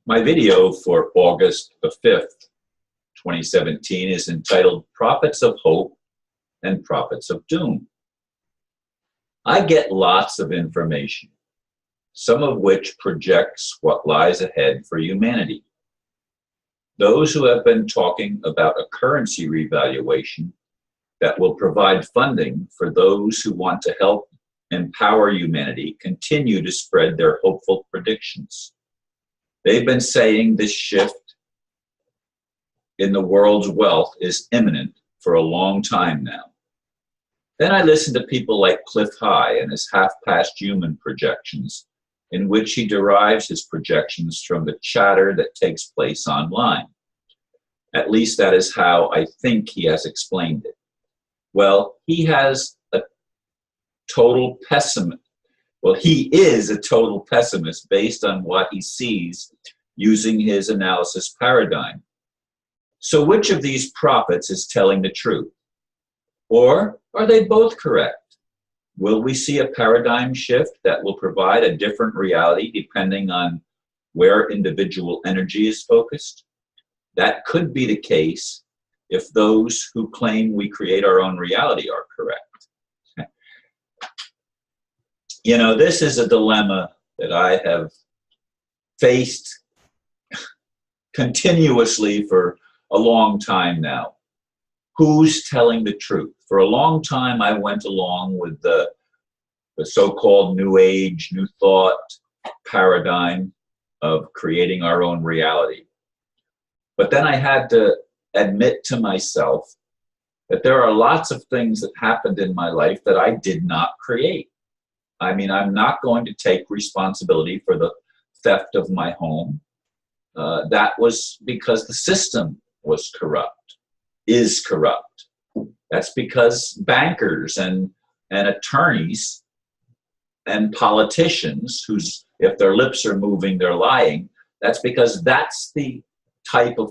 My video for August the 5th, 2017 is entitled Prophets of Hope and Prophets of Doom. I get lots of information, some of which projects what lies ahead for humanity. Those who have been talking about a currency revaluation that will provide funding for those who want to help empower humanity continue to spread their hopeful predictions. They've been saying this shift in the world's wealth is imminent for a long time now. Then I listen to people like Clif High and his half-past human projections, in which he derives his projections from the chatter that takes place online. At least that is how I think he has explained it. Well, he has a total pessimist. Well, he is a total pessimist based on what he sees using his analysis paradigm. So which of these prophets is telling the truth? Or are they both correct? Will we see a paradigm shift that will provide a different reality depending on where individual energy is focused? That could be the case if those who claim we create our own reality are correct. You know, this is a dilemma that I have faced continuously for a long time now. Who's telling the truth? For a long time, I went along with the so-called New Age, New Thought paradigm of creating our own reality. But then I had to admit to myself that there are lots of things that happened in my life that I did not create. I mean, I'm not going to take responsibility for the theft of my home. That was because the system was corrupt, is corrupt. That's because bankers and attorneys and politicians, whose, if their lips are moving, they're lying. That's because that's the type of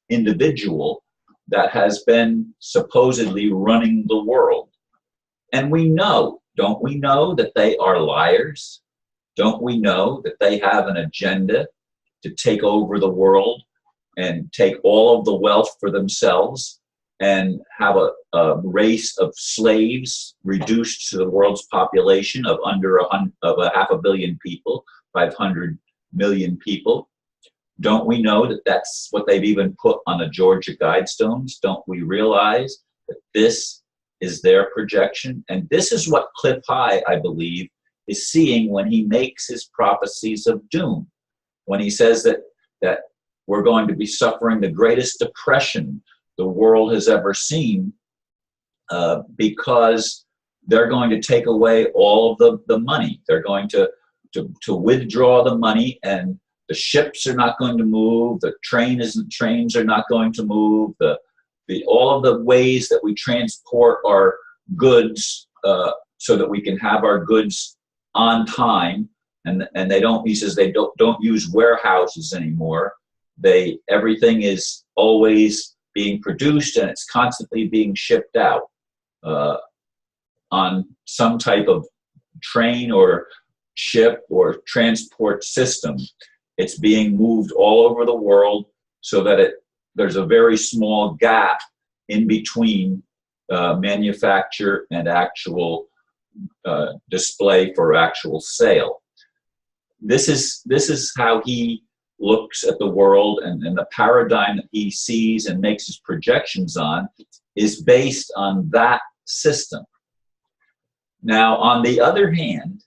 individual that has been supposedly running the world. And we know, don't we know that they are liars? Don't we know that they have an agenda to take over the world and take all of the wealth for themselves and have a race of slaves reduced to the world's population of under a half a billion people, 500 million people? Don't we know that that's what they've even put on the Georgia Guidestones? Don't we realize that this is their projection? And this is what Clif High, I believe, is seeing when he makes his prophecies of doom. When he says that we're going to be suffering the greatest depression the world has ever seen because they're going to take away all of the money. They're going to withdraw the money, and the ships are not going to move. The trains are not going to move. All of the ways that we transport our goods so that we can have our goods on time, and they don't. He says they don't use warehouses anymore. Everything is always being produced, and it's constantly being shipped out on some type of train or ship or transport system. It's being moved all over the world so that there's a very small gap in between manufacture and actual display for actual sale. This is how he looks at the world, and the paradigm that he sees and makes his projections on is based on that system. Now, on the other hand,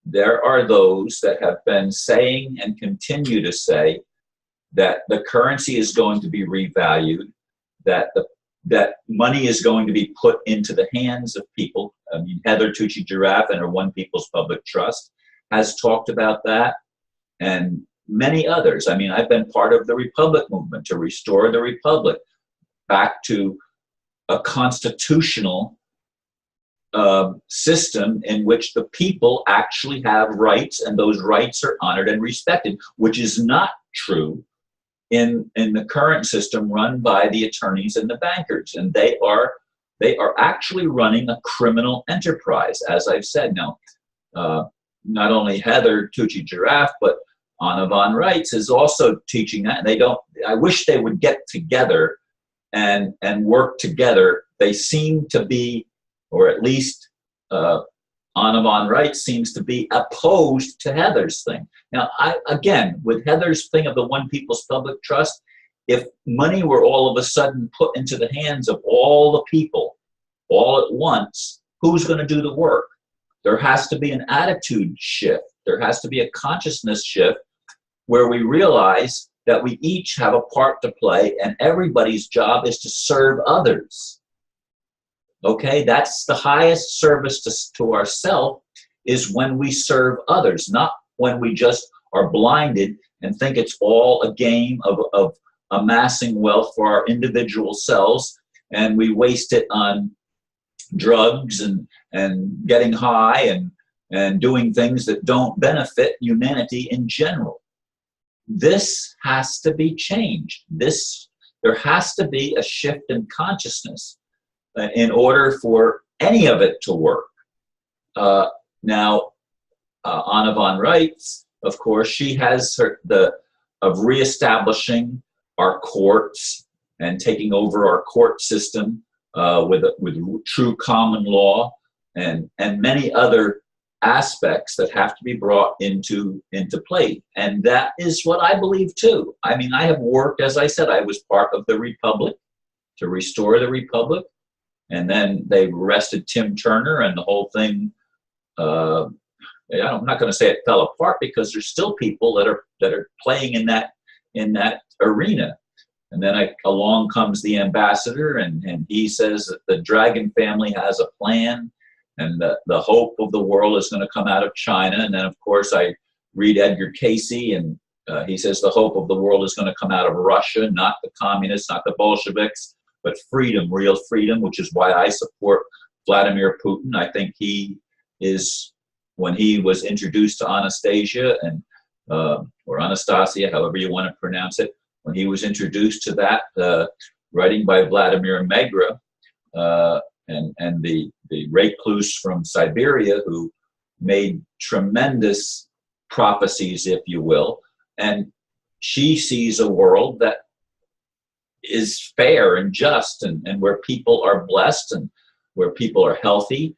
there are those that have been saying and continue to say that the currency is going to be revalued, that money is going to be put into the hands of people. I mean, Heather Tucci-Jarraf and her One People's Public Trust has talked about that, and many others. I mean, I've been part of the Republic movement to restore the Republic back to a constitutional system in which the people actually have rights, and those rights are honored and respected, which is not true in the current system run by the attorneys and the bankers. And they are actually running a criminal enterprise, as I've said. Now, not only Heather Tucci-Jarraf, but Anna von Reitz is also teaching that, and they don't. I wish they would get together and work together. They seem to be, or at least Anna von Reitz seems to be opposed to Heather's thing. Now, again, with Heather's thing of the One People's Public Trust, if money were all of a sudden put into the hands of all the people all at once, who's going to do the work? There has to be an attitude shift. There has to be a consciousness shift where we realize that we each have a part to play and everybody's job is to serve others. Okay, that's the highest service to ourselves, is when we serve others, not when we just are blinded and think it's all a game of amassing wealth for our individual selves, and we waste it on drugs and getting high and doing things that don't benefit humanity in general. This has to be changed. There has to be a shift in consciousness in order for any of it to work. Now, Anna von Reitz, of course, she has of reestablishing our courts and taking over our court system with true common law and many other aspects that have to be brought into play. And that is what I believe too. I mean, I have worked, as I said, I was part of the Republic to restore the Republic. And then they arrested Tim Turner and the whole thing. I'm not going to say it fell apart, because there's still people that are playing in that arena. And then along comes the ambassador, and he says that the Dragon family has a plan, and the hope of the world is going to come out of China. And then, of course, I read Edgar Casey, and he says the hope of the world is going to come out of Russia, not the communists, not the Bolsheviks, but freedom, real freedom, which is why I support Vladimir Putin. I think he is, when he was introduced to Anastasia or Anastasia, however you want to pronounce it, when he was introduced to that, writing by Vladimir Megra, and the recluse from Siberia who made tremendous prophecies, if you will, and she sees a world that is fair and just, and where people are blessed and where people are healthy.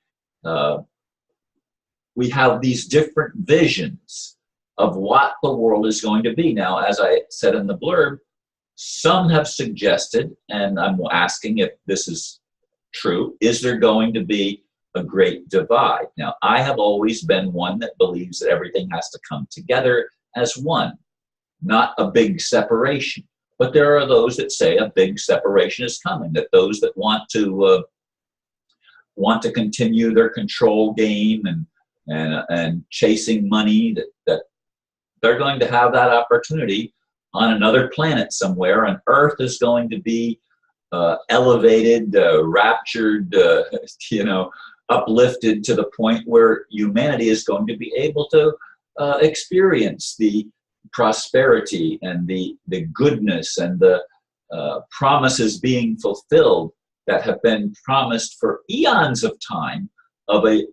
We have these different visions of what the world is going to be. Now, as I said in the blurb, some have suggested, and I'm asking if this is true, is there going to be a great divide? Now, I have always been one that believes that everything has to come together as one, not a big separation. But there are those that say a big separation is coming, that those that want to continue their control game and chasing money, that they're going to have that opportunity on another planet somewhere, and Earth is going to be elevated, raptured, uplifted to the point where humanity is going to be able to experience the prosperity and the goodness and the promises being fulfilled that have been promised for eons of time, of a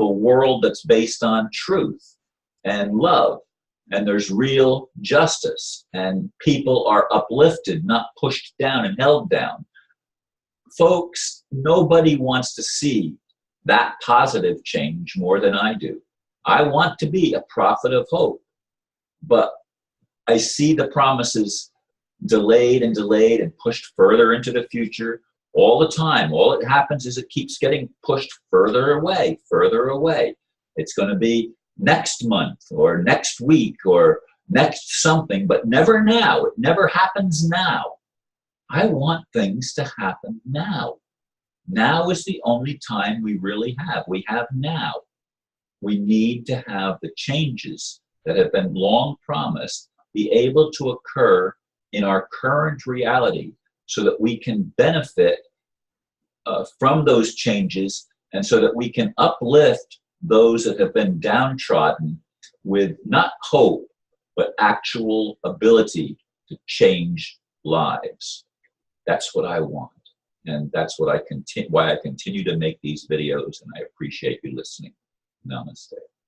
world that's based on truth and love, and there's real justice, and people are uplifted, not pushed down and held down. Folks, nobody wants to see that positive change more than I do. I want to be a prophet of hope, but I see the promises delayed and pushed further into the future all the time. All that happens is it keeps getting pushed further away, further away. It's going to be next month or next week or next something, but never now. It never happens now. I want things to happen now. Now is the only time we really have. We have now. We need to have the changes that have been long promised be able to occur in our current reality so that we can benefit from those changes, and so that we can uplift those that have been downtrodden with not hope, but actual ability to change lives. That's what I want. And that's what why I continue to make these videos, and I appreciate you listening. Namaste.